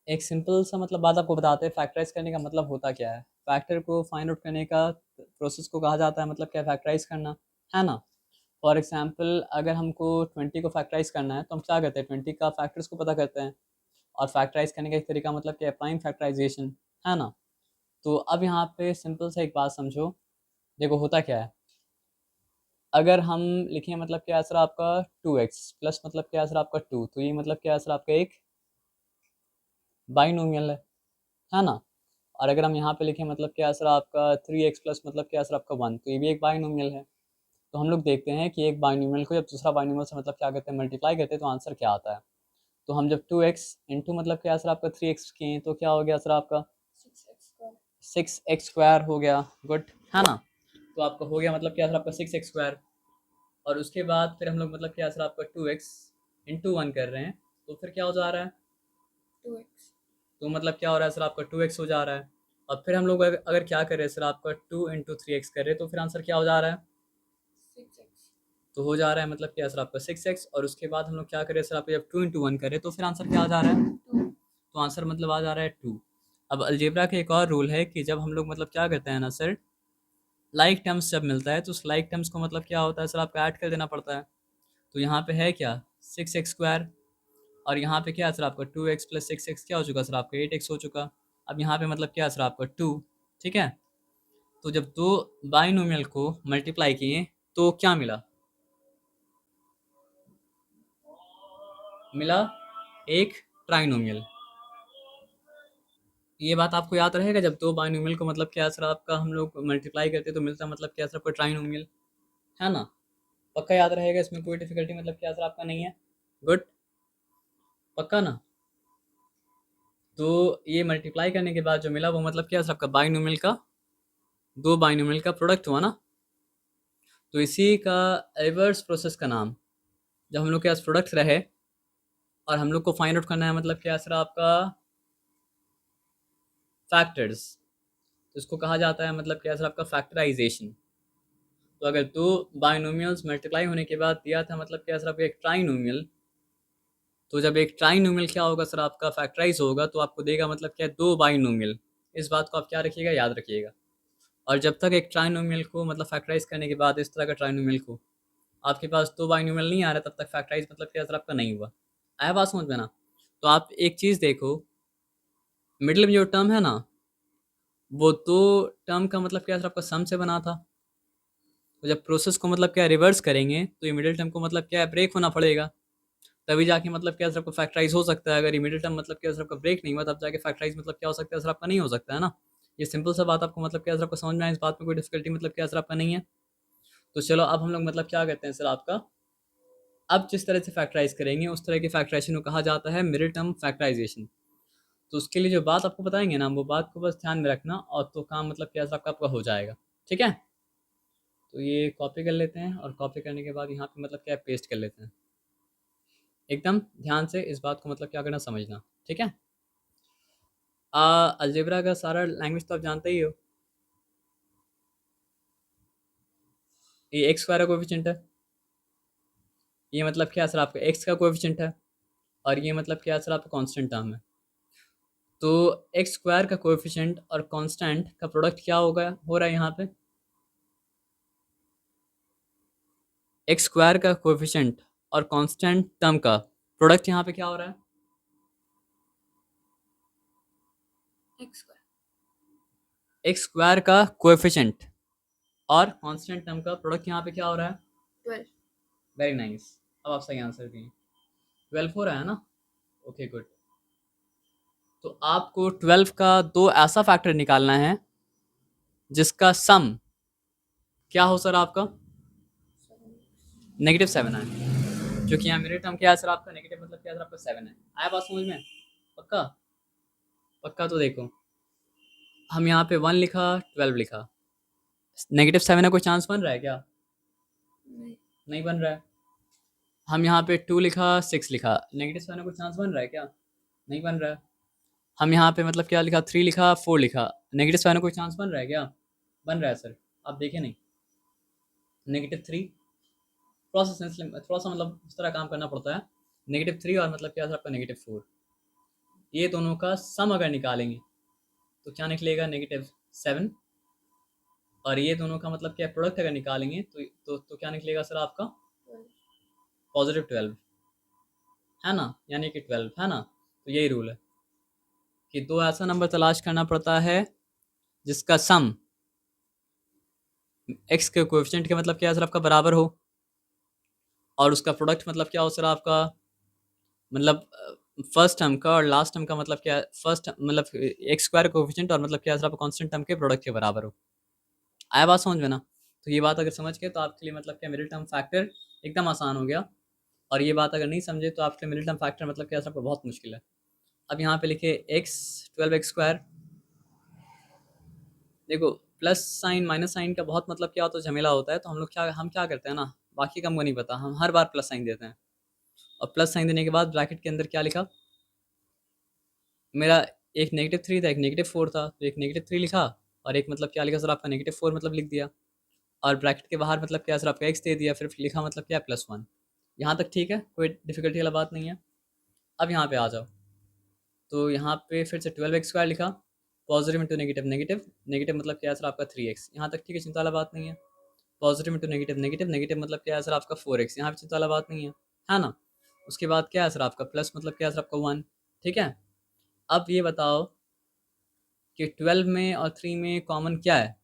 एक सिंपल सा मतलब बात आपको बताते हैं, फैक्टराइज करने का मतलब होता क्या है। फैक्टर को फाइंड आउट करने का प्रोसेस को कहा जाता है मतलब क्या, फैक्टराइज करना, है ना। फॉर एग्जांपल अगर हमको 20 को फैक्टराइज करना है तो हम क्या करते हैं, 20 का फैक्टर्स को पता करते हैं। और फैक्टराइज करने का एक तरीका मतलब क्या है, प्राइम फैक्टराइजेशन, है ना। तो अब यहाँ पे सिंपल सा एक बात समझो, देखो होता क्या है। अगर हम लिखें मतलब क्या असर आपका 2x प्लस मतलब क्या असर आपका 2, तो ये मतलब क्या असर आपका एक बाइनोमियल है ना। और अगर हम यहाँ पे लिखें मतलब क्या असर आपका 3x प्लस मतलब क्या असर आपका 1, तो ये भी एक बाइनोमियल है। तो हम लोग देखते हैं कि एक बाइनोमियल को जब दूसरा बाइनोमियल से मतलब क्या करते हैं, मल्टीप्लाई करते हैं, तो आंसर क्या आता है। तो हम जब 2x इंटू मतलब क्या असर आपका 3x किए तो क्या हो गया असर आपका 6x स्क्वायर हो गया। गुड, है ना। तो आपका हो गया मतलब क्या असर आपका 6x स्क्वायर। और उसके बाद फिर हम लोग मतलब क्या असर आपका 2x इंटू 1 कर रहे हैं, तो फिर क्या हो जा रहा है 2x। तो मतलब क्या हो रहा है सर, आपका 2x हो जा रहा है। और फिर हम लोग अगर क्या कर रहे हैं सर, आपका 2 इंटू 3x कर रहे हैं, तो फिर आंसर क्या हो जा रहा है 6x। तो हो जा रहा है मतलब क्या सर आपका 6x। और उसके बाद हम लोग क्या करें सर, आप जब 2 इंटू 1 करें तो फिर आंसर क्या आ जा रहा है 2। तो आंसर मतलब आ जा रहा है 2। अब अलजेब्रा का एक और रूल है कि जब हम लोग मतलब क्या करते हैं ना सर, लाइक टर्म्स जब मिलता है तो उस लाइक टर्म्स को मतलब क्या होता है सर, आपको ऐड कर देना पड़ता है। तो यहाँ पे है क्या 6x स्क्वायर, और यहाँ पे क्या है सर आपका 2x प्लस 6x क्या हो चुका सर आपका 8x हो चुका। अब यहाँ पे मतलब क्या है सर आपका 2। ठीक है। तो जब दो बाइनोमियल को मल्टीप्लाई किए तो क्या मिला, मिला एक ट्राइनोमियल। ये बात आपको याद रहेगा, जब दो बाइनोमियल को मतलब क्या सर आपका हम लोग मल्टीप्लाई करते तो मिलता मतलब क्या सर आपका ट्राइनोमियल, है ना। पक्का याद रहेगा, इसमें कोई डिफिकल्टी मतलब क्या सर आपका नहीं है। गुड, पक्का ना। तो ये मल्टीप्लाई करने के बाद जो मिला वो मतलब क्या सर आपका बाइनोमियल का, दो बाइनोमियल का प्रोडक्ट हुआ ना। तो इसी का रिवर्स प्रोसेस का नाम, जब हम लोग के पास प्रोडक्ट रहे और हम लोग को फाइंड आउट करना है मतलब क्या सर आपका फैक्टर्स, तो इसको कहा जाता है मतलब क्या सर आपका फैक्टराइजेशन। तो अगर दो बाइनोमियल्स मल्टीप्लाई होने के बाद दिया था मतलब क्या सर आपका एक ट्राइनोमियल, तो जब एक ट्राइनोमियल क्या होगा सर आपका फैक्टराइज होगा तो आपको देगा मतलब क्या दो बाइनोमियल। इस बात को आप क्या रखिएगा, याद रखिएगा। और जब तक एक ट्राइनोमियल को मतलब फैक्टराइज करने के बाद इस तरह का ट्राइनोमियल को आपके पास दो बाइनोमियल नहीं आ रहा, तब तक फैक्टराइज मतलब क्या सर आपका नहीं हुआ। आया बात समझ में ना। तो आप एक चीज़ देखो, मिडिल में जो टर्म है ना, वो दो टर्म का मतलब क्या सर आपका सम से बना था। तो जब प्रोसेस को मतलब क्या रिवर्स करेंगे तो ये मिडिल टर्म को मतलब क्या है ब्रेक होना पड़ेगा, तभी जाके मतलब क्या सर आपका फैक्टराइज हो सकता है। अगर ये मिडिल टर्म मतलब क्या सर आपका ब्रेक नहीं हुआ तब जाके फैक्टराइज मतलब क्या हो सकता है सर आपका नहीं हो सकता है ना। ये सिंपल सा बात आपको मतलब क्या सर आपको समझ में आए, इस बात में कोई डिफिकल्टी मतलब क्या सर आपका नहीं है। तो चलो अब हम लोग मतलब क्या करते हैं सर आपका, अब जिस तरह से फैक्टराइज करेंगे उस तरह के फैक्टराइजेशन को कहा जाता है मिडिल टर्म फैक्टराइजेशन। तो उसके लिए जो बात आपको बताएंगे ना, वो बात को बस ध्यान में रखना और तो काम मतलब क्या सर आपका आपका हो जाएगा। ठीक है। तो ये कॉपी कर लेते हैं और कॉपी करने के बाद यहाँ पे मतलब क्या पेस्ट कर लेते हैं। एकदम ध्यान से इस बात को मतलब क्या करना समझना। ठीक है। अलजेब्रा का सारा लैंग्वेज तो आप जानते ही हो। ये एक्स स्क्वायर का कोएफिशिएंट है, ये मतलब क्या सर आपका एक्स का कोएफिशिएंट है, और ये मतलब क्या सर आपका कांस्टेंट टर्म है। तो एक्स स्क्वायर का कोएफिशिएंट और कांस्टेंट का प्रोडक्ट क्या होगा, हो रहा है यहाँ पे एक्स स्क्वायर का कोएफिशिएंट और कांस्टेंट टर्म का प्रोडक्ट यहाँ पे क्या हो रहा है एक्स स्क्वायर का कोएफिशिएंट और कांस्टेंट टर्म का प्रोडक्ट यहाँ पे क्या हो रहा है 12। Very nice. अब आप सही आंसर दिए, 12 हो रहा है ना। Okay good. तो आपको 12 का दो ऐसा फैक्टर निकालना है जिसका सम क्या हो सर आपका -7 है। जो कि यहाँ मेरे टर्म क्या है सर आपका नेगेटिव मतलब क्या है सर आपका 7 है। आया बात समझ में। पक्का, पक्का। तो देखो हम यहाँ पे 1 लिखा 12 लिखा, -7 का कोई चांस बन रहा है क्या, नहीं, नहीं बन रहा है। हम यहाँ पे 2 लिखा 6 लिखा, -7 का कोई चांस बन रहा है क्या, नहीं बन रहा है। हम यहाँ पे मतलब क्या लिखा 3 लिखा 4 लिखा, -7 का कोई चांस बन रहा है क्या, बन रहा है सर। आप देखें नहीं, -3 थोड़ा सा थोड़ा सा मतलब इस तरह काम करना पड़ता है। -3 और मतलब क्या सर आपका -4, ये दोनों का सम अगर निकालेंगे तो क्या निकलेगा, -7। और ये दोनों का मतलब क्या प्रोडक्ट अगर निकालेंगे तो क्या निकलेगा सर आपका, +12, है ना, यानी कि 12, है ना। तो यही रूल है कि दो ऐसा नंबर तलाश करना पड़ता है जिसका सम एक्स के कोएफिशिएंट के मतलब क्या है सर आपका बराबर हो, और उसका प्रोडक्ट मतलब क्या हो सर आपका, मतलब फर्स्ट टर्म का और लास्ट टर्म का मतलब क्या है, फर्स्ट मतलब एक्स स्क्वायर कोएफिशिएंट और मतलब क्या है सर आपका कांस्टेंट टर्म के प्रोडक्ट के बराबर हो। आया बात समझ में ना। तो ये बात अगर समझ गए तो आपके लिए मतलब क्या मिडिल टर्म फैक्टर एकदम आसान हो गया। और ये बात अगर नहीं समझे तो आपके मिडिल टर्म फैक्टर मतलब क्या सर आपको बहुत मुश्किल है। अब यहाँ पे लिखे एक्स 12x², देखो प्लस साइन माइनस साइन का बहुत मतलब क्या होता है, झमेला होता है। तो हम क्या करते हैं ना, बाकी का हमको नहीं पता, हम हर बार प्लस साइन देते हैं। और प्लस साइन देने के बाद ब्रैकेट के अंदर क्या लिखा, मेरा एक -3 था, एक -4 था, तो एक -3 लिखा, और एक मतलब क्या लिखा सर आपका -4 मतलब लिख दिया। और ब्रैकेट के बाहर मतलब क्या सर आपका एक्स दे दिया, फिर लिखा मतलब क्या +1। यहाँ तक ठीक है, कोई डिफिकल्टी वाला बात नहीं है। अब यहाँ पे आ जाओ, तो यहाँ पे फिर से 12x² लिखा, positive into negative negative negative मतलब क्या है सर आपका 3x, यहाँ तक ठीक है, चिंता वाला बात नहीं है। Positive into negative negative negative मतलब क्या है सर आपका 4x, यहाँ पे चिंता वाला बात नहीं है ना। उसके बाद क्या है सर आपका प्लस मतलब क्या है सर आपका 1। ठीक है, अब ये बताओ कि 12 में और 3 में कॉमन क्या है,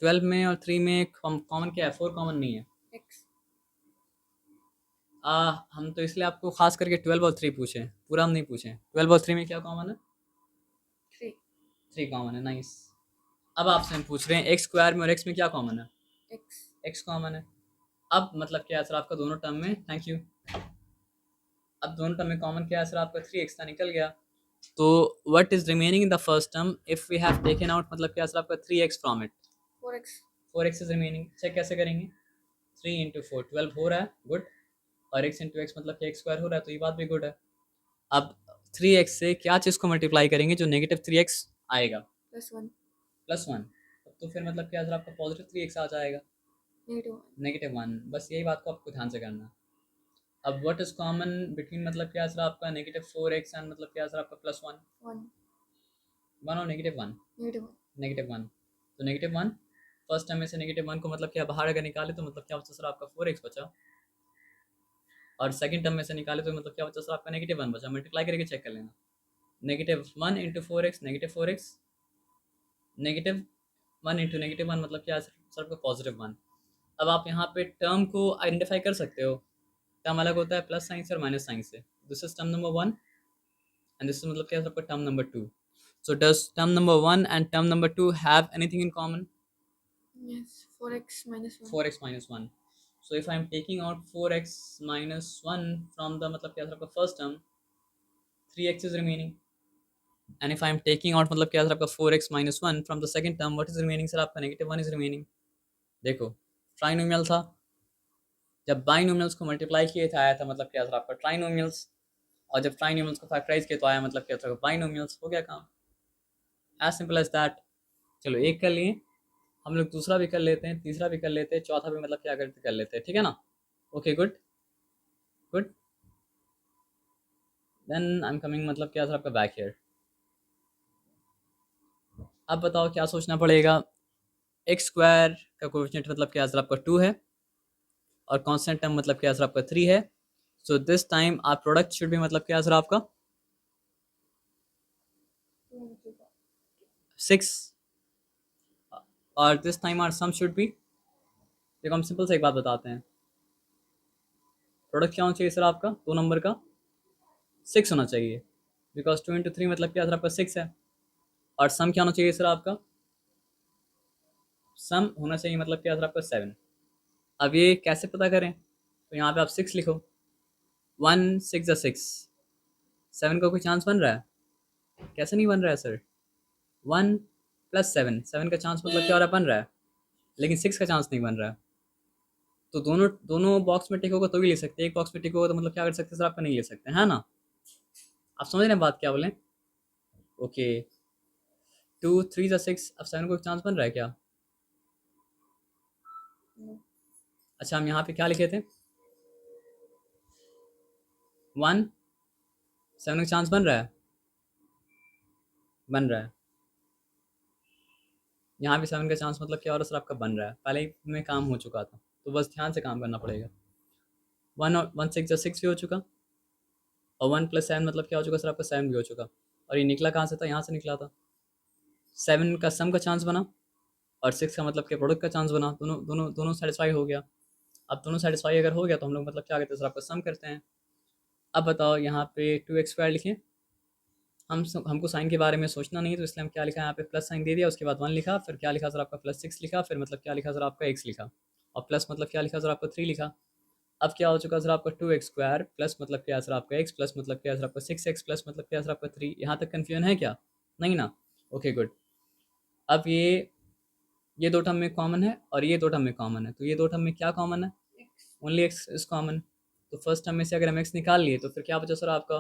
12 में और 3 में कॉमन क्या है, 4 कॉमन नहीं है। हम तो इसलिए आपको खास करके 12 और 3 पूछे, पूरा हम नहीं पूछे। 12 और 3 में क्या कॉमन है, 3 कॉमन है, नाइस। अब आपसे हम पूछ रहे हैं एक्स स्क्वायर में और एक्स में क्या कॉमन है, एक्स कॉमन है। अब मतलब क्या है सर आपका दोनों टर्म में, थैंक यू, अब दोनों टर्म में कॉमन क्या है सर आपका 3x था, निकल गया। तो what is remaining in the first term if we have taken out मतलब क्या है सर आपका 3x from it, 4x is remaining. Check कैसे करेंगे, 3 इंटू 4 12 हो रहा है, गुड। और x इंटू एक्स मतलब कि एक्स स्क्वायर हो रहा है, तो ये बात भी गुड है। अब 3x से क्या चीज़ को मल्टीप्लाई करेंगे जो -3x आएगा, +1। तो फिर मतलब क्या सर आपका +3x आ जाएगा, -1। बस यही बात को आपको ध्यान से करना है। अब व्हाट इज कॉमन बिटवीन मतलब क्या सर आपका -4x एंड मतलब क्या सर आपका +1, 1 और -1, -1। तो -1 फर्स्ट टर्म में से -1 को मतलब क्या बाहर अगर निकाले तो मतलब क्या बचा सर आपका 4x बचा। और सेकंड टर्म में से निकाले तो मतलब क्या बचा सर आपका -1 बचा। मल्टीप्लाई करके चेक कर लेना, -1 इंटू 4x -4x, -1 इंटू -1 मतलब क्या है सर आपका +1। अब आप यहाँ पे टर्म को आइडेंटिफाई कर सकते हो, टर्म अलग होता है प्लस साइन से और माइनस साइन से। This is term number 1 and this is मतलब क्या है आपका term number 2। So does term number 1 and term number 2 have anything in common? 4x minus 1. So if I am taking out 4x minus 1 from the मतलब क्या sir आपका first term, 3x is remaining. And if I am taking out मतलब क्या sir आपका 4x minus 1 from the second term, what is remaining sir आपका -1 is remaining. देखो trinomial था, जब बाइनोमियल्स को मल्टीप्लाई किए थे आया था मतलब क्या सर आपका ट्राइनोमियल्स, और जब ट्राइनोमियल्स को फैक्टराइज किया तो आया मतलब क्या था बाइनोमियल्स। हो गया काम, एज सिंपल एज दैट। चलो एक कर लिए, हम लोग दूसरा भी कर लेते हैं, तीसरा भी कर लेते हैं, चौथा भी मतलब क्या करते कर लेते हैं, ठीक है ना। Okay good good, then I am coming मतलब क्या सर आपका बैक हियर। अब बताओ क्या सोचना पड़ेगा, एक्स स्क्वायर का कोएफिशिएंट मतलब क्या सर आपका 2 है, और कांस्टेंट टर्म मतलब क्या सर आपका 3 है। सो दिस टाइम आप प्रोडक्ट शुड भी मतलब क्या सर आपका 6, और this time are sum should be, देखो हम सिंपल से एक बात बताते हैं, प्रोडक्ट क्या होना चाहिए सर आपका दो नंबर का 6 होना चाहिए, बिकॉज 2 इंटू 3 मतलब क्या सर आपका 6 है। और सम क्या होना चाहिए सर आपका, सम होना चाहिए मतलब क्या सर आपका 7। अब ये कैसे पता करें, तो यहाँ पे आप 6 लिखो, 1 6 ज़ा 6, 7 का कोई चांस बन रहा है, कैसे नहीं बन रहा है सर, 1 प्लस 7, 7 का चांस मतलब क्या हो रहा है, बन रहा है, लेकिन 6 का चांस नहीं बन रहा है। तो दोनों दोनों बॉक्स में टिक होगा तो भी ले सकते हैं, एक बॉक्स में टिक होगा तो मतलब क्या कर सकते हैं सर आपका नहीं ले सकते, है ना। आप समझ रहे हैं बात क्या बोलें, ओके। 2 3 ज़ा 6, अब 7 को चांस बन रहा है क्या, अच्छा हम यहाँ पे क्या लिखे थे, 1 7 का चांस बन रहा है, बन रहा है। यहाँ भी 7 का चांस मतलब क्या, और सर आपका बन रहा है, पहले ही में काम हो चुका था, तो बस ध्यान से काम करना पड़ेगा। 1 और 1 6 6 भी हो चुका, और 1 + 7 मतलब क्या हो चुका सर आपका, 7 भी हो चुका। और ये निकला कहाँ से था, यहाँ से निकला था। 7 का सम का चांस बना, और 6 का मतलब कि प्रोडक्ट का चांस बना, दोनों दोनों दोनों सेटिस्फाई हो गया। अब दोनों सेटिस्फाई अगर हो गया तो हम लोग मतलब क्या करते हैं सर, आपका सम करते हैं। अब बताओ यहाँ पे 2x² लिखें, हमको साइन के बारे में सोचना नहीं, तो इसलिए हम क्या लिखा है यहाँ पे, प्लस साइन दे दिया, उसके बाद 1 लिखा, फिर क्या लिखा सर आपका +6 लिखा, फिर मतलब क्या लिखा सर आपका x लिखा, और प्लस मतलब क्या लिखा सर आपका 3 लिखा। अब क्या हो चुका सर आपका 2x² प्लस मतलब क्या है सर आपका x, प्लस मतलब क्या है सर आपका 6x, प्लस मतलब क्या है सर आपका 3। यहाँ तक कन्फ्यूजन है क्या, नहीं ना? Okay good. अब ये दो टर्म में कॉमन है, और ये दो टर्म में कॉमन है, तो ये दो टर्म में क्या कॉमन है, ओनली x इज कॉमन। तो फर्स्ट टर्म में से अगर हम x निकाल लिए तो फिर क्या बचा सर आपका,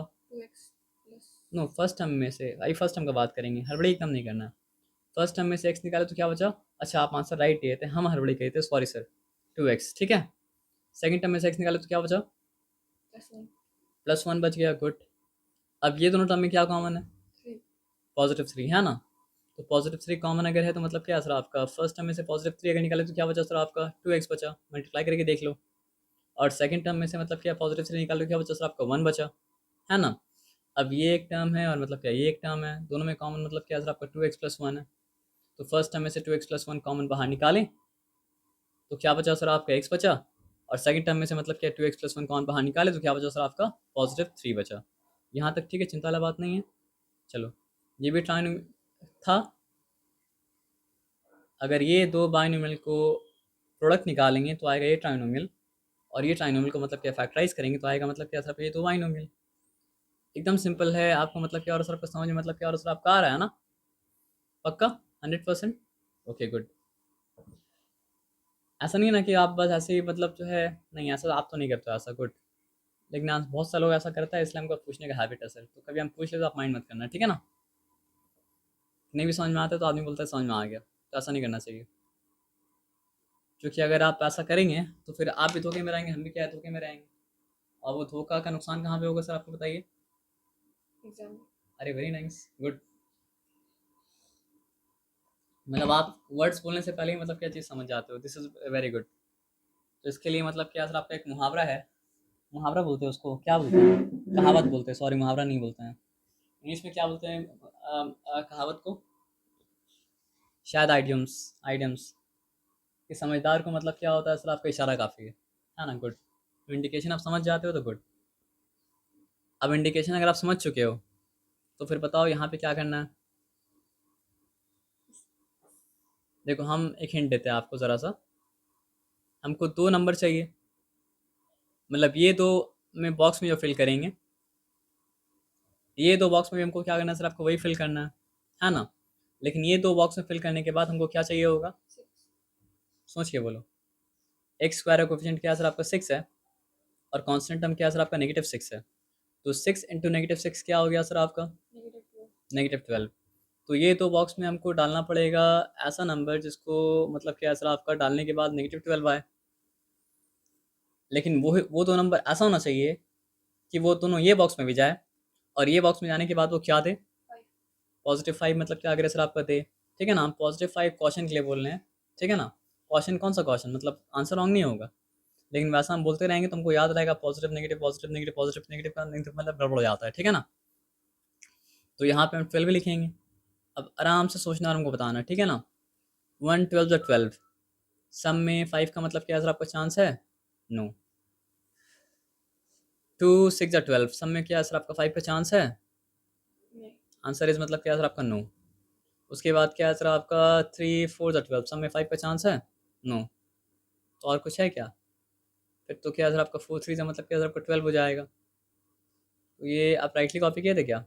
नो फर्स्ट टर्म में से, आई फर्स्ट टर्म का बात करेंगे, हड़बड़ी एकदम नहीं करना। फर्स्ट टर्म में से x निकाले तो क्या बचा, अच्छा आप आंसर राइट दिए थे, हम हड़बड़ी कहे थे, सॉरी सर, 2x, ठीक है। सेकंड टर्म में से x निकाले तो क्या बचा, +1 बच गया, गुड। अब ये दोनों टर्म में क्या कॉमन है, +3 है ना। तो +3 कॉमन अगर है तो मतलब क्या है सर आपका, फर्स्ट टर्म में से +3 अगर निकाले तो क्या बचा सर आपका, 2x बचा, मल्टीप्लाई करके देख लो। और सेकंड टर्म में से मतलब क्या, +3 निकाल लो, क्या बचा सर आपका, 1 बचा, है ना। अब ये एक टर्म है और मतलब क्या ये एक टर्म है, दोनों में कॉमन मतलब क्या सर आपका 2x + 1 है। तो फर्स्ट टर्म में से 2x + 1 कॉमन बाहर निकालें तो क्या बचा सर आपका, x बचा। और सेकंड टर्म में से मतलब क्या 2x + 1 कॉमन बाहर निकाले तो क्या बचा सर आपका, +3 बचा। यहाँ तक ठीक है, चिंता वाला बात नहीं है। चलो, ये भी ट्राइन था। अगर ये दो बाइनोमियल को प्रोडक्ट निकालेंगे तो आएगा ये ट्राइनोमियल, और ये ट्राइनोमियल को मतलब क्या फैक्टराइज करेंगे तो आएगा मतलब क्या सर ये दो बाइनोमियल। एकदम सिंपल है, आपको मतलब क्या और सर आपको समझ में मतलब क्या और सर आपका आ रहा है ना, पक्का 100%। Okay good. ऐसा नहीं है ना कि आप बस ऐसे ही मतलब जो है, नहीं ऐसा आप तो नहीं करते हो ऐसा, गुड। लेकिन आज बहुत सा लोग ऐसा करता है, इसलिए हमको पूछने का हैबिट है सर, तो कभी हम पूछ ले तो आप माइंड मत करना, ठीक है ना। नहीं भी समझ में आता है तो आदमी बोलता है समझ में आ गया, तो ऐसा नहीं करना चाहिए। क्योंकि अगर आप ऐसा करेंगे तो फिर आप भी धोखे में रहेंगे, हम भी क्या है धोखे में रहेंगे। और वो धोखा का नुकसान कहाँ पे होगा सर, आपको बताइए। अरे वेरी नाइस, गुड। मतलब आप वर्ड्स बोलने से पहले ही मतलब क्या चीज़ समझ जाते हो, दिस इज़ वेरी गुड। तो इसके लिए मतलब क्या सर आपका एक मुहावरा है, मुहावरा बोलते हैं उसको, क्या बोलते हैं, कहावत बोलते हैं, सॉरी मुहावरा नहीं बोलते हैं, इंग्लिश में क्या बोलते हैं, कहावत को, शायद आइडियम्स, आइडियम्स। कि समझदार को मतलब क्या होता है सर आपका, इशारा काफ़ी है ना, गुड। तो इंडिकेशन आप समझ जाते हो तो गुड। अब इंडिकेशन अगर आप समझ चुके हो तो फिर बताओ यहाँ पे क्या करना है। देखो हम एक हिंट देते हैं आपको ज़रा सा, हमको दो नंबर चाहिए, मतलब ये दो में बॉक्स में जो फिल करेंगे, ये दो बॉक्स में भी हमको क्या करना है सर, आपको वही फिल करना है ना। लेकिन ये दो बॉक्स में फिल करने के बाद हमको क्या चाहिए होगा, सोच के बोलो। x² का कोफिशिएंट क्या है सर आपका 6 है, और कांस्टेंट टर्म क्या है सर आपका -6 है। तो 6 × -6 क्या हो गया सर आपका, -12। तो ये दो बॉक्स में हमको डालना पड़ेगा ऐसा नंबर जिसको मतलब क्या है सर आपका डालने के बाद -12 आए। लेकिन वो दो नंबर ऐसा होना चाहिए कि वो दोनों ये बॉक्स में भी जाए, और ये बॉक्स में जाने के बाद वो क्या दे, +5 मतलब क्या अग्रेसर आपका दे। ठीक है ना, हम +5 क्वेश्चन के लिए बोल रहे हैं, ठीक है ना। क्वेश्चन कौन सा क्वेश्चन, मतलब आंसर रॉन्ग नहीं होगा, लेकिन वैसा हम बोलते रहेंगे तो हमको याद रहेगा positive negative positive negative positive negative का नेगेटिव मतलब गड़बड़ हो जाता है, ठीक है ना। तो यहाँ पे हम 12 लिखेंगे। अब आराम से सोचना और हमको बताना, ठीक है ना। 1 12 12, सम में 5 का मतलब क्या है सर आपका चांस है, नो। 2 6 12, सम में क्या है सर आपका 5 का चांस है, आंसर इज मतलब क्या है सर आपका नो। उसके बाद क्या है सर आपका 3 4 12, सम में 5 का चांस है, नो। तो और कुछ है क्या, फिर तो क्या है सर आपका 4 3 से मतलब क्या है सर आपका 12 हो जाएगा। तो ये आप राइटली कॉपी किए थे क्या,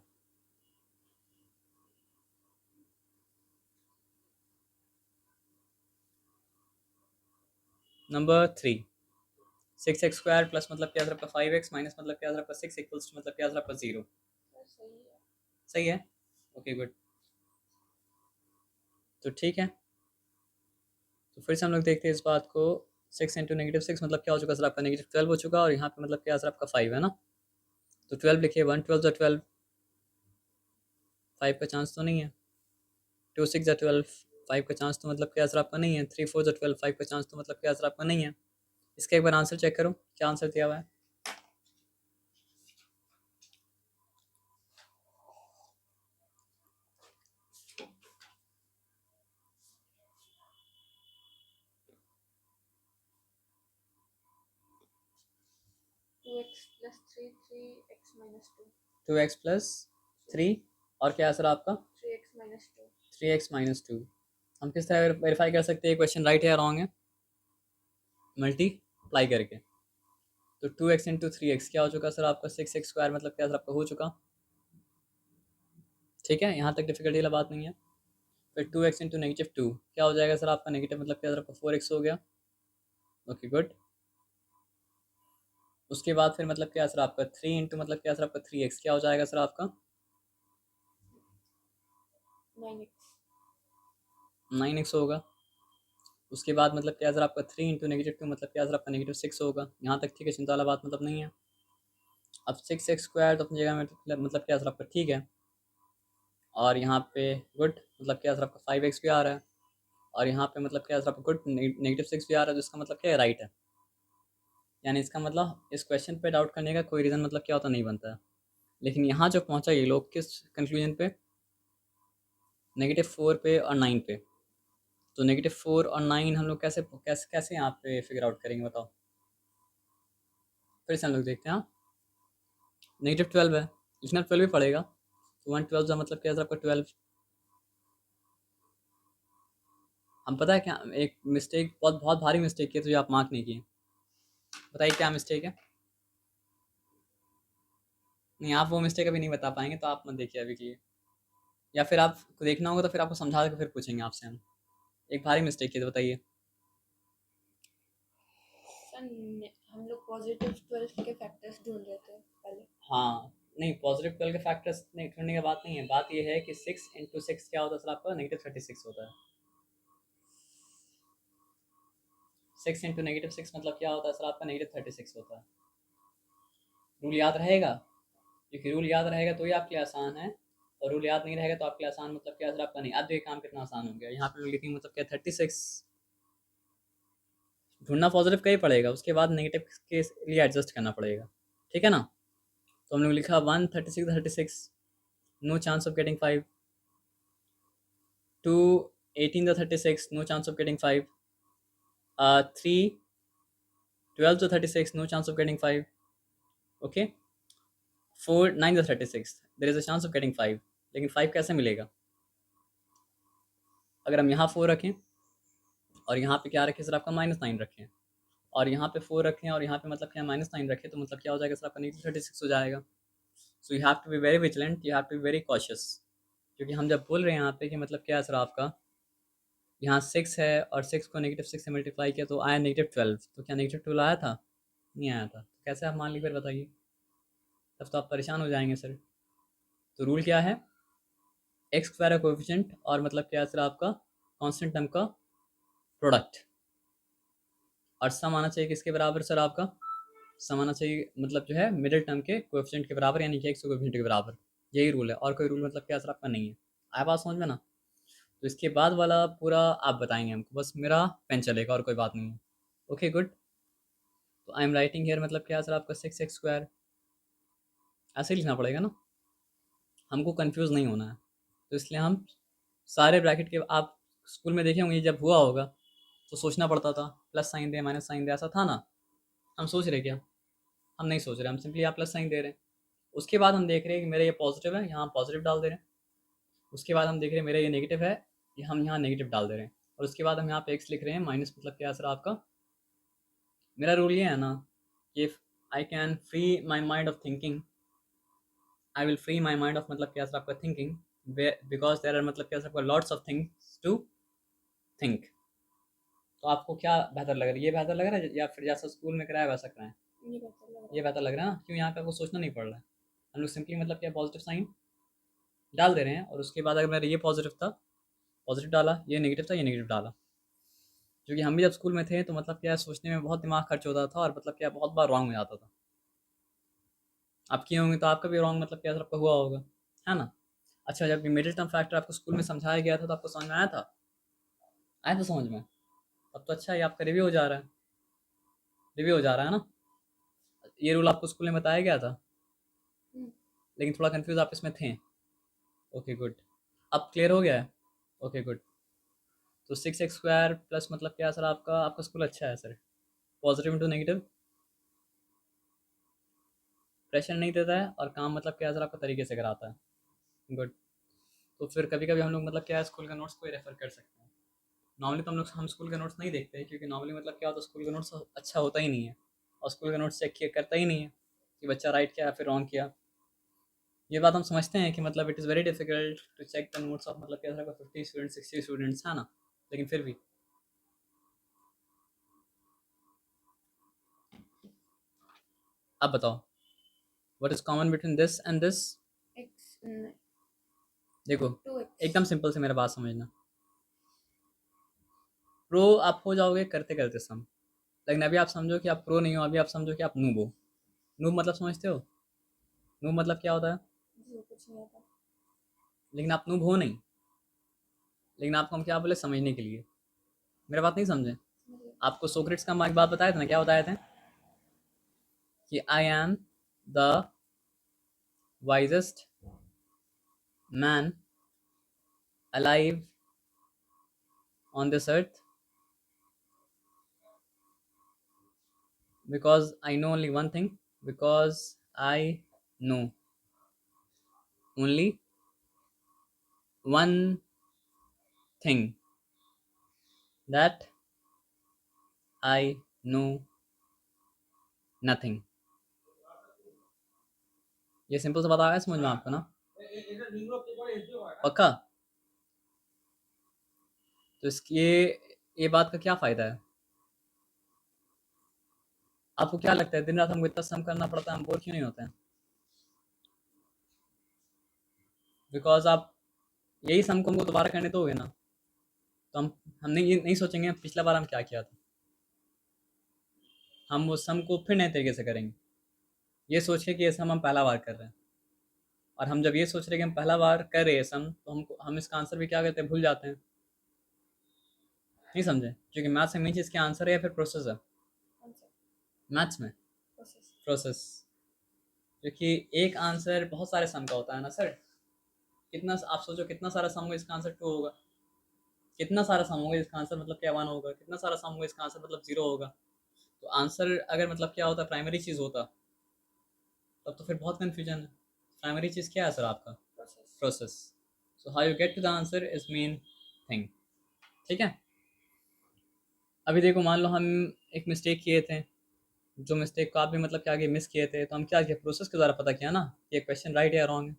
नंबर 3, 6x² प्लस मतलब क्या है सर आपका 5x माइनस मतलब क्या है सर आपका 6 इक्वल्स टू मतलब क्या है सर आपका 0। सही है, ओके गुड। तो ठीक है, तो फिर से हम लोग देखते हैं इस बात को। 6 × -6 मतलब क्या हो चुका सर आपका -12 हो चुका, और यहाँ पे मतलब क्या है सर आपका 5 है ना। तो 12 लिखिए, 1 12 जो 12, 5 का चांस तो नहीं है। 2 6 जो 12, 5 का चांस तो मतलब क्या आंसर आपका नहीं है। 3 4 जो 12, 5 का चांस तो मतलब क्या आंसर आपका नहीं है। इसका एक बार आंसर चेक करो, क्या आंसर दिया हुआ है। 2x प्लस 3 और क्या आंसर आपका 3x माइनस 2। हम किस तरह वेरीफाई कर सकते हैं क्वेश्चन राइट है या रॉन्ग है? मल्टीप्लाई करके। तो 2x इंटू 3x क्या हो चुका सर आपका 6x स्क्वायर, मतलब क्या सर आपका हो चुका। ठीक है, यहाँ तक डिफिकल्टी वाला बात नहीं है। फिर 2x इंटू नेगेटिव 2 क्या हो जाएगा सर आपका नेगेटिव, मतलब क्या सर आपका 4x हो गया। Okay good. उसके बाद फिर मतलब क्या सर आपका 3 इंटू मतलब क्या सर आपका 3x क्या हो जाएगा सर आपका 9x होगा। उसके बाद मतलब क्या सर आपका 3 इंटू नेगेटिव 2 मतलब क्या सर आपका नेगेटिव 6 होगा। यहाँ तक ठीक है, चिंता वाला बात मतलब नहीं है। अब 6x स्क्वायर तो अपनी जगह में मतलब क्या सर आपका ठीक है। और यहाँ पे गुड, मतलब क्या सर आपका 5x भी आ रहा है। और यहाँ पे मतलब क्या सर आपका गुड नेगेटिव 6 भी आ रहा है, जिसका मतलब क्या है राइट है। यानी इसका मतलब इस क्वेश्चन पे डाउट करने का कोई रीज़न मतलब क्या होता नहीं बनता है। लेकिन यहाँ जो पहुँचा ये लोग किस कंक्लूजन पे, -4 पे और 9 पे। तो -4 और 9 हम लोग कैसे कैसे कैसे यहाँ पे फिगर आउट करेंगे बताओ। फिर से हम लोग देखते हैं। हाँ, -12 है, लिखना 12 भी पड़ेगा। तो 1 12 का मतलब क्या है आपका 12। हम पता है क्या एक मिस्टेक, बहुत बहुत भारी मिस्टेक की है, तो जो आप मार्क नहीं किए। बताइए क्या मिस्टेक है। नहीं, आप वो मिस्टेक अभी नहीं बता पाएंगे, तो आप मत देखिए अभी के लिए। या फिर आपको देखना होगा तो फिर आपको समझा के फिर पूछेंगे आपसे हम। एक भारी मिस्टेक की तो बताइए। हाँ, नहीं पॉजिटिव 12 के फैक्टर्स नहीं ढूंढने की बात नहीं है। बात ये है कि 6 इंटू 6 क्या होता है सर आपका -36 होता है। 6 इंटू -6 मतलब क्या होता है सर आपका -36 होता है। रूल याद रहेगा, क्योंकि रूल याद रहेगा तो ही आपके लिए आसान है। और रूल याद नहीं रहेगा तो आपके लिए आसान मतलब क्या सर आपका नहीं। अब ये काम कितना आसान हो गया, यहाँ पे लिखेंगे मतलब क्या 36। ढूंढना पॉजिटिव का ही पड़ेगा, उसके बाद नेगेटिव के लिए एडजस्ट करना पड़ेगा। ठीक है ना। तो हम लोग लिखा 1 36 36, no chance of getting 5। 2 18 36, no chance of getting 5। 3 12 36, no chance of getting 5। Okay. 4 9 36, there is a chance of getting 5। लेकिन 5 कैसे मिलेगा। अगर हम यहाँ 4 रखें और यहाँ पे क्या रखें सर आपका -9 रखें, और यहाँ पे 4 रखें और यहाँ पे मतलब क्या -9 रखें, तो मतलब क्या हो जाएगा सर आपका -36 हो जाएगा। So you have to be very vigilant, you have to be very cautious. क्योंकि हम जब बोल रहे हैं यहाँ पे कि मतलब क्या है सर आपका यहाँ 6 है और 6 को -6 से मल्टीप्लाई किया तो आया -12। तो क्या -12 आया था, नहीं आया था। तो कैसे आप मान ली फिर बताइए। तब तो आप परेशान हो जाएंगे सर। तो रूल क्या है, एक्स स्क्वायर का कोएफिशिएंट और मतलब क्या है सर आपका कांस्टेंट टर्म का प्रोडक्ट। और सम आना चाहिए किसके बराबर सर आपका, सम आना चाहिए मतलब जो है मिडिल टर्म के कोएफिशिएंट के बराबर, यानी कि एक्स कोएफिशिएंट के बराबर। यही रूल है, और कोई रूल मतलब क्या सर आपका नहीं है। आया बात समझ में ना। तो इसके बाद वाला पूरा आप बताएंगे हमको, बस मेरा पेन चलेगा और कोई बात नहीं है। Okay good. तो आई एम राइटिंग हियर मतलब क्या सर आपका 6x स्क्वायर, ऐसे ही लिखना पड़ेगा ना, हमको कंफ्यूज नहीं होना है। तो इसलिए हम सारे ब्रैकेट के, आप स्कूल में देखे होंगे जब हुआ होगा तो सोचना पड़ता था प्लस साइन दे माइनस साइन दे, ऐसा था ना। हम सोच रहे क्या, हम नहीं सोच रहे, हम सिंपली यहाँ प्लस साइन दे रहे हैं। उसके बाद हम देख रहे हैं कि मेरा ये पॉजिटिव है, यहाँ पॉजिटिव डाल दे रहे हैं। उसके बाद हम देख रहे हैं मेरा ये नेगेटिव है, ये हम यहाँ नेगेटिव डाल दे रहे हैं। और उसके बाद हम यहाँ पे एक्स लिख रहे हैं माइनस, मतलब क्या सर आपका मेरा रूल ये है ना, if I can free my mind of thinking, I will free my mind of मतलब क्या सर आपका थिंकिंग, बिकॉज देर आर मतलब क्या सर आपका lots of things to think. तो आपको क्या बेहतर लग रहा है, ये बेहतर लग रहा है या फिर जैसा स्कूल में कराया वैसा कराएं। ये बेहतर लग रहा है ना, क्यों यहाँ पे आपको सोचना नहीं पड़ रहा है। हम लोग सिंपली मतलब क्या पॉजिटिव साइन डाल दे रहे हैं, और उसके बाद अगर मेरा ये पॉजिटिव था पॉजिटिव डाला, ये नेगेटिव था ये नेगेटिव डाला। क्योंकि हम भी जब स्कूल में थे तो मतलब क्या सोचने में बहुत दिमाग खर्च होता था, और मतलब क्या बहुत बार रॉन्ग हो जाता था। आप किए होंगे तो आपका भी रॉन्ग मतलब क्या आपका हुआ होगा, है ना? अच्छा, जब ये मिडिल टर्म फैक्टर आपको स्कूल में समझाया गया था तो आपको समझ में आया था? आया था समझ में? अब तो अच्छा, ये आपका रिव्यू हो जा रहा है, रिव्यू हो जा रहा है ना? ये रूल आपको स्कूल में बताया गया था, लेकिन थोड़ा कंफ्यूज आप इसमें थे। ओके गुड, अब क्लियर हो गया है। Okay good. तो 6x² प्लस मतलब क्या सर, आपका आपका स्कूल अच्छा है sir, positive into negative, pressure नहीं देता है और काम मतलब क्या सर आपका तरीके से कराता है। गुड। तो फिर कभी कभी हम लोग मतलब क्या है स्कूल का नोट्स को रेफर कर सकते हैं। नॉर्मली तो हम स्कूल का नोट्स नहीं देखते हैं, क्योंकि नॉर्मली मतलब क्या होता है स्कूल का नोट्स अच्छा होता ही नहीं है, और स्कूल का नोट्स चेक करता ही नहीं है कि बच्चा राइट किया फिर रॉन्ग किया। ये बात हम समझते हैं कि मतलब it is very difficult to check the notes of मतलब क्या 50 स्टूडेंट्स 60 स्टूडेंट्स, है ना? लेकिन फिर भी आप बताओ, what is common between this and this? देखो, एकदम सिंपल से मेरा बात समझना। प्रो आप हो जाओगे करते करते सम, लेकिन अभी आप समझो कि आप प्रो नहीं हो, अभी आप समझो कि आप नूब हो। नूब मतलब समझते हो? नूब मतलब क्या होता है? लेकिन आप नूब हो नहीं, लेकिन आपको हम क्या बोले समझने के लिए, मेरा बात नहीं समझे? आपको सोक्रेट्स का हम एक बात बताया था ना, क्या बताए थे? कि I am the wisest man alive on this earth because I know only one thing, because I know only one thing, that I know nothing. ये सिंपल सा बात आ गया समझ में आपको ना? पक्का? तो इसकी ये बात का क्या फ़ायदा है? आपको क्या लगता है दिन रात हमको इतना सम करना पड़ता है, हम बोर क्यों नहीं होते हैं? बिकॉज आप यही सम को हमको दोबारा करने दोगे ना, तो हम नहीं ये नहीं सोचेंगे पिछला बार हम क्या किया था, हम वो सम को फिर नए तरीके से करेंगे। ये सोचिए कि ये सम हम पहला बार कर रहे हैं, और हम जब ये सोच रहे हैं कि हम पहला बार कर रहे हैं सम, तो हम इसका आंसर भी क्या करते हैं, भूल जाते हैं। नहीं समझे? क्योंकि मैथ्स में मेन चीज़ क्या आंसर है या फिर प्रोसेस है? मैथ्स में प्रोसेस। क्योंकि एक आंसर बहुत सारे सम का होता है ना सर। कितना आप सोचो, कितना सारा सम होगा इसका आंसर 2 होगा, कितना सारा सम होगा इसका आंसर मतलब क्या 1 होगा, कितना सारा सम होगा इसका आंसर मतलब 0 होगा। तो आंसर अगर मतलब क्या होता, प्राइमरी चीज़ होता, तब तो फिर बहुत कन्फ्यूजन है। प्राइमरी चीज़ क्या है सर आपका? Process. So how you get to the answer is main thing. ठीक है? अभी देखो, मान लो हम एक मिस्टेक किए थे, जो मिस्टेक को आप भी मतलब क्या आगे मिस किए थे, तो हम क्या किया, प्रोसेस के द्वारा पता किया ना कि ये क्वेश्चन राइट है या रॉन्ग है।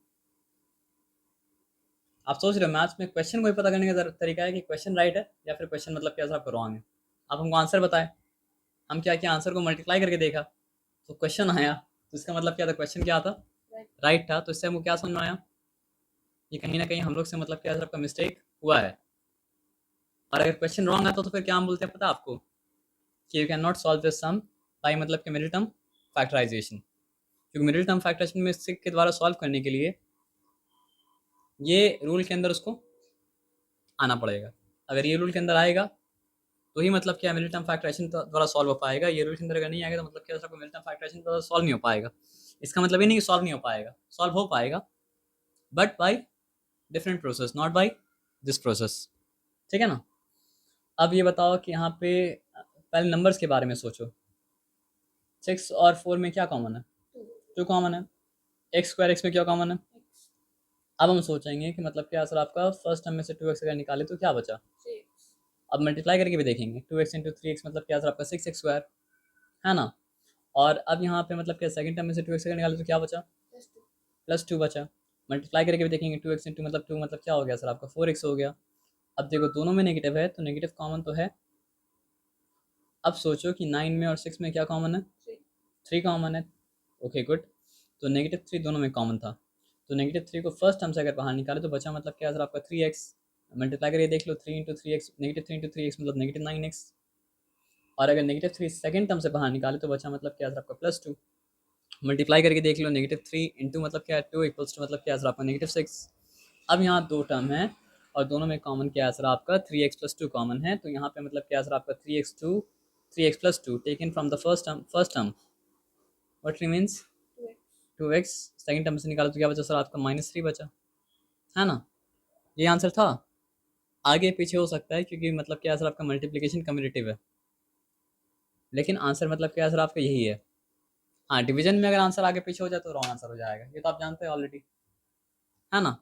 आप सोच रहे हो मैथ्स में क्वेश्चन को ही पता करने का तरीका है कि क्वेश्चन राइट है या फिर क्वेश्चन मतलब क्या आपका रॉन्ग है। आप हमको आंसर बताए, हम क्या किया, आंसर को मल्टीप्लाई करके देखा तो क्वेश्चन आया, तो इसका मतलब क्या था, क्वेश्चन क्या था, राइट था। तो इससे हमको क्या समझ में आया, ये कहीं ना कहीं हम लोग से मतलब क्या आपका मिस्टेक हुआ है। और अगर क्वेश्चन रॉन्ग आता तो फिर क्या हम बोलते हैं पता आपको, कि you can not solve this sum by मतलब कि मिडिल टर्म फैक्टराइजेशन। क्योंकि मिडिल टर्म फैक्टराइजेशन में इसके के द्वारा सॉल्व करने के लिए ये रूल के अंदर उसको आना पड़ेगा। अगर ये रूल के अंदर आएगा तो ही मतलब क्या मिडिल टर्म फैक्टराइजेशन द्वारा सॉल्व हो पाएगा। ये रूल के अंदर अगर नहीं आएगा तो मतलब क्या मिडिल टर्म फैक्टराइजेशन द्वारा सॉल्व नहीं हो पाएगा। इसका मतलब ये नहीं कि सॉल्व नहीं हो पाएगा, सॉल्व हो पाएगा, but by different process, not by this process. ठीक है ना? अब ये बताओ कि यहाँ पे पहले नंबर्स के बारे में सोचो। 6 और 4 में क्या कॉमन है? 2 कॉमन है। x² x में क्या कॉमन है? अब हम सोचेंगे कि मतलब क्या सर आपका फर्स्ट टर्म में से 2x अगर निकाले तो क्या बचा। अब मल्टीप्लाई करके भी देखेंगे, 2x इंटू 3x मतलब क्या सर आपका 6x², है ना? और अब यहाँ पे मतलब क्या सेकंड टर्म में से 2x अगर निकाले तो क्या बचा, +2 बचा। मल्टीप्लाई करके भी देखेंगे, 2x इंटू मतलब 2 मतलब क्या हो गया सर आपका 4x हो गया। अब देखो दोनों में नेगेटिव है तो नेगेटिव कॉमन तो है। अब सोचो कि 9 में और 6 में क्या कॉमन है, 3 कॉमन है। Okay good. तो -3 दोनों में कॉमन था, तो -3 को फर्स्ट टर्म से अगर बाहर निकाले तो बचा मतलब क्या सर आपका 3x। मल्टीप्लाई करके देख लो, 3 into three x, -3 into 3x मतलब -9x। और अगर -3 सेकंड टर्म से बाहर निकाले तो बचा मतलब क्या सर आपका +2। मल्टीप्लाई करके देख लो, -3 इंटू मतलब क्या है 2 इक्वल्स टू मतलब क्या है सर आपका -6। अब यहाँ दो टर्म है और दोनों में कॉमन क्या है सर आपका 3x+2 कॉमन है, तो यहाँ पे मतलब क्या है सर आपका 3x+2 taken from the first term what remains 2x, second term से निकालो तो क्या बचा सर आपका -3 बचा, है ना। ये आंसर था। आगे पीछे हो सकता है क्योंकि मतलब क्या है सर आपका मल्टीप्लिकेशन कम्यूटेटिव है, लेकिन आंसर मतलब क्या है सर आपका यही है। हाँ, डिवीजन में अगर आंसर आगे पीछे हो जाए तो रॉन्ग आंसर हो जाएगा, ये तो आप जानते हैं ऑलरेडी, है ना।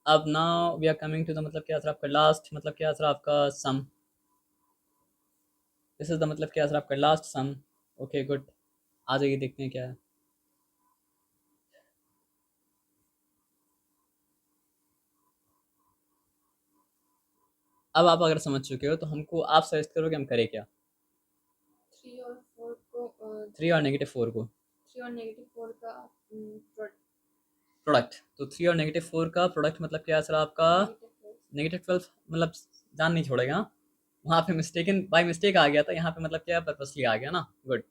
अब now we are coming to the मतलब क्या सर आपका लास्ट मतलब क्या सर आपका सम। दिस इज द मतलब क्या सर आपका लास्ट सम। ओके गुड, आ जाइए देखते हैं क्या है। अब आप अगर समझ चुके हो तो हमको आप सजेस्ट करो कि हम करें क्या। 3 और -4 को प्रोडक्ट, तो 3 और -4 का प्रोडक्ट मतलब क्या है सर आपका -12 मतलब जान नहीं छोड़ेगा। वहाँ पे मिस्टेकन बाय मिस्टेक आ गया था, यहाँ पे मतलब क्या पर्पसली आ गया ना। गुड,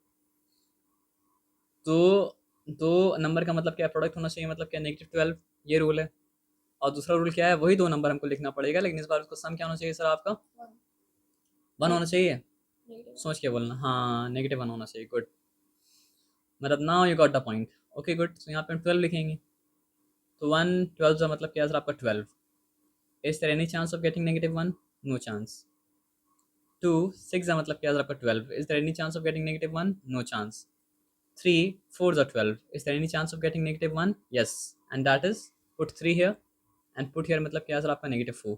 तो दो नंबर का मतलब क्या प्रोडक्ट होना चाहिए मतलब क्या -12, ये रूल है। और दूसरा रूल क्या है, वही दो नंबर हमको लिखना पड़ेगा, लेकिन इस बार उसका सम क्या होना चाहिए सर आपका 1 होना चाहिए। सोच के बोलना, हाँ -1 होना चाहिए। गुड, मतलब now you got the point. Okay good, तो यहाँ पे हम 12 लिखेंगे, तो 1 12 का मतलब क्या सर आपका 12। Is there any chance of getting -1? No chance. 2 6 का मतलब क्या सर आपका 12। Is there any chance of getting -1? No chance. 3 4 are 12. Is there any chance of getting -1? Yes, and that is put 3 here and put here मतलब क्या sir आपका -4।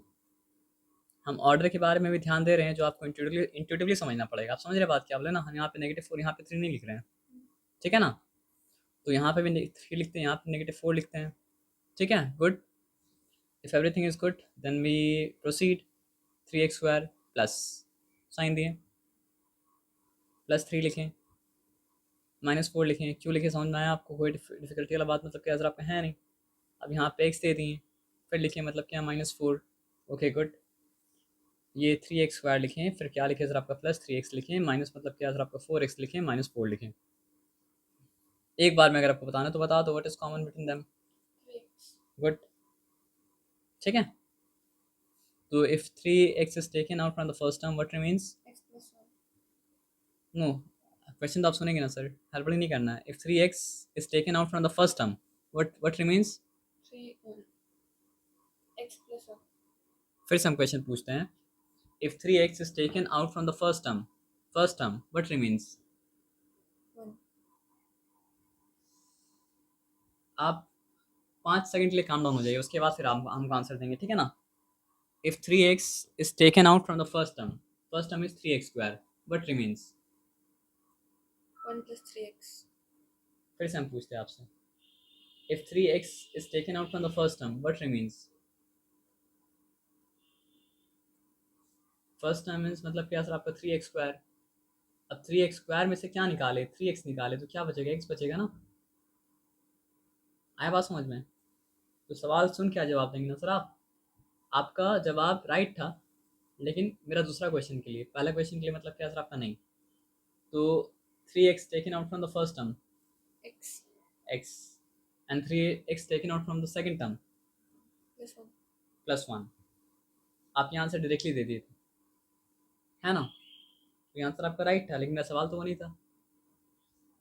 हम order के बारे में भी ध्यान दे रहे हैं जो आपको इंट्यूटिवली समझना पड़ेगा। आप समझ रहे बात क्या बोले ना, हम यहाँ पे -4 यहाँ पे 3 नहीं लिख रहे हैं, ठीक है ना। तो यहाँ पे भी 3 लिखते हैं, यहाँ पे -4 लिखते हैं, ठीक है। Good, if everything is good then we proceed. 3x² plus sign दिए, +3 लिखें, -4 लिखें। क्यों लिखे समझ में आया आपको? कोई डिफिकल्टी वाला बात मतलब क्या सर आपका है नहीं। अब यहाँ पे x दे दिए, फिर लिखें मतलब क्या -4। ओके गुड, ये 3x² लिखें, फिर क्या लिखें सर आपका +3x लिखें, माइनस मतलब क्या सर आपका 4x लिखें, -4 लिखें। एक बार में अगर आपको बताना तो बता दो, what is common between them. Good, ठीक है। तो if 3x is taken out from the first term what remains. No, question तो आप सुनेंगे ना सर, हड़बड़ी नहीं करना है। If 3x is taken out from the first term what remains. फिर से हम क्वेश्चन पूछते हैं। If 3x is taken out from the first term, what remains? आप 5 सेकंड के लिए काम डाउन हो जाइए, उसके बाद फिर आप हमको आंसर देंगे, ठीक है ना। If 3x is taken out from the first term is 3x², what remains? 1+3x. फिर से हम पूछते हैं आपसे, if 3x is taken out from the first term, what remains? First term means मतलब क्या सर आपका 3x²। अब 3x² में से क्या निकाले, 3x निकाले तो क्या बचेगा, x बचेगा ना। आया बात समझ में? तो सवाल सुन क्या जवाब देंगे ना सर आप। आपका जवाब राइट था, लेकिन मेरा दूसरा क्वेश्चन के लिए, पहला क्वेश्चन के लिए मतलब क्या सर आपका नहीं। तो 3x taken out from the first term X x, and 3x taken out from the second term +1. +1। आप ये आंसर डायरेक्टली दे दिए थे, है ना। तो ये आंसर आपका राइट था, लेकिन मेरा सवाल तो वो नहीं था।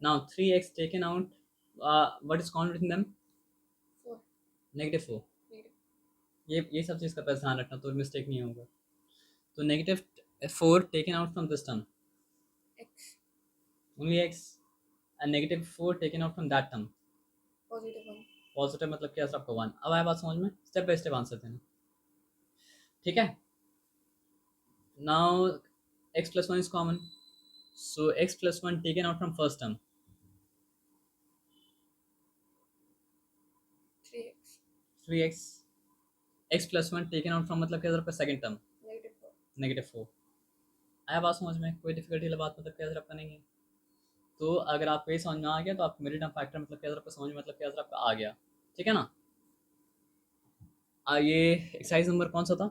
Now 3x taken out, what is common between them. 4. -4। Negative. ये सब चीज़ का बस ध्यान रखना तो मिस्टेक नहीं होगा। तो -4 taken out from this term X. Only x, and -4 taken out from that term +1. Positive मतलब क्या सर आपका 1। अब आया बात समझ में, स्टेप बाय स्टेप आंसर देना, ठीक है। Now x+1 is common, so x+1 taken out from first term 3x. 3x, x+1 taken out from मतलब क्या सर आपका सेकंड टर्म -4. -4। आया बात समझ में, कोई डिफिकल्टी वाला बात मतलब क्या सर आपका नहीं है। तो अगर आपको ये समझ में आ गया तो आप मेरिट फैक्टर मतलब क्या सर आपका समझ में मतलब क्या सर आपका आ गया, ठीक है ना। ये एक्सरसाइज नंबर कौन सा था?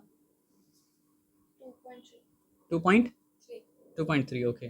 2.3. 2.2.3। ओके,